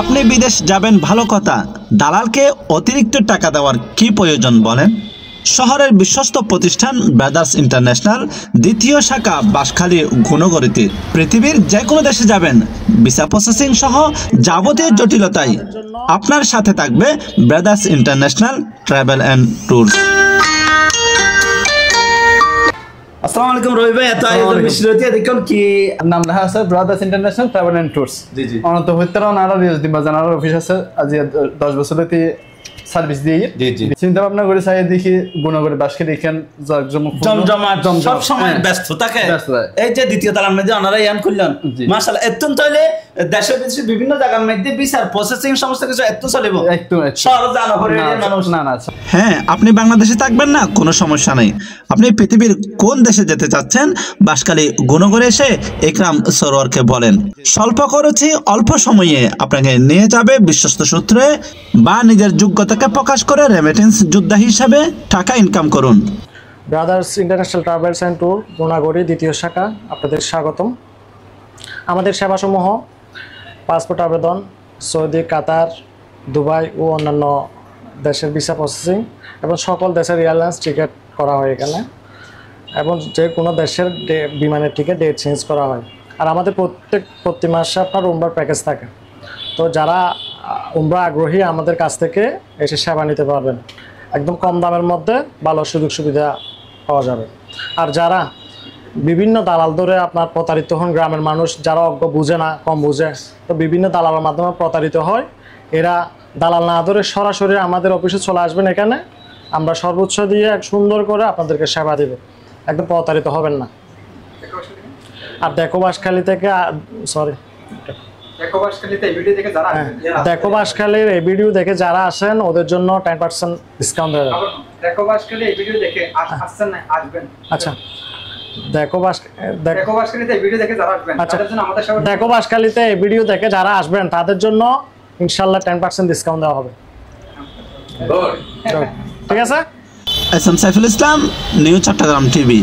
আপনি বিদেশ যাবেন ভালো কথা, দালালকে অতিরিক্ত টাকা দেওয়ার কি প্রয়োজন বলেন? শহরের বিশ্বস্ত প্রতিষ্ঠান ব্রাদার্স ইন্টারন্যাশনাল দ্বিতীয় শাখা বাঁশখালী গুণগরীতে। পৃথিবীর যে কোনো দেশে যাবেন, ভিসা প্রসেসিং সহ যাবতীয় জটিলতায় আপনার সাথে থাকবে brothers international travel and tours. আসসালামু আলাইকুম রবি ভাই, এত আয়োজন মিশ্রিত দেখুন কি নাম লেখা আছে brothers international travel and tours. জি জি অনন্ত হইতারা নারা রিয়াজ দিবা জানার অফিস আছে আজ 10 বছর ধরে সার্ভিস দিয়ে। জি জি চিন্তা ভাবনা করে চাই দেখি গুণগরে বাসকে দেখেন জমজমাট সব সময় ব্যস্ত থাকে। এই যে দ্বিতীয় তালার মধ্যে ওনারা ইয়ান করলেন মাশাআল্লাহ, এতন তাইলে দেশে বিদেশে বিভিন্ন জায়গার মধ্যে বিচার প্রসেসিং সমস্ত কিছু এত চলিব একটু সহজ জানা করে মানুষ না না। হ্যাঁ, আপনি বাংলাদেশে থাকবেন না, কোনো সমস্যা নেই। আপনি পৃথিবীর কোন দেশে যেতে চাচ্ছেন, বাঁশখালী গুণগরে এসে ইকরাম সরোয়ারকে বলেন। স্বল্প খরচে অল্প সময়ে আপনাকে নিয়ে যাবে বিশ্বস্ত সূত্রে, বা নিজের যোগ্যতাকে প্রকাশ করে রেমিটেন্স যোদ্ধা হিসাবে টাকা ইনকাম করুন। Brothers international travels and tour Gunagari দ্বিতীয় শাখা, আপনাদের স্বাগতম। আমাদের সেবাসমূহ পাসপোর্ট আবেদন, সৌদি, কাতার, দুবাই ও অন্যান্য দেশের ভিসা প্রসেসিং এবং সকল দেশের এয়ারলাইন্স টিকিট করা হয় এখানে, এবং যে কোনো দেশের বিমানের টিকিট ডেট চেঞ্জ করা হয়। আর আমাদের প্রতি মাসে আপনার উমরার প্যাকেজ থাকে। তো যারা উমরা আগ্রহী আমাদের কাছ থেকে এসে সেবা নিতে পারবেন, একদম কম দামের মধ্যে ভালো সুযোগ সুবিধা পাওয়া যাবে। আর যারা বিভিন্ন দালাল ধরে আপনার প্রতারিত হন, গ্রামের মানুষ যারা অজ্ঞ বুঝে না, কম বুঝে, তো বিভিন্ন দালালের মাধ্যমে প্রতারিত হয়। এরা দালাল না ধরে সরাসরি আমাদের অফিসে চলে আসবেন, এখানে আমরা সর্বোচ্চ দিয়ে সুন্দর করে আপনাদেরকে সেবা দেব, একদম প্রতারিত হবেন না। আর দেখো বাঁশখালী থেকে দেখো বাঁশখালীর এই ভিডিও দেখে যারা আসেন ওদের জন্য 10% ডিসকাউন্ট দেওয়া যাবে। আচ্ছা, দেখো বাঁশখালীতে এই ভিডিও দেখে যারা আসবেন তাদের জন্য ইনশাল্লাহ 10% ডিসকাউন্ট দেওয়া হবে। ঠিক আছে। S M Saiful Islam, new Chittagong TV.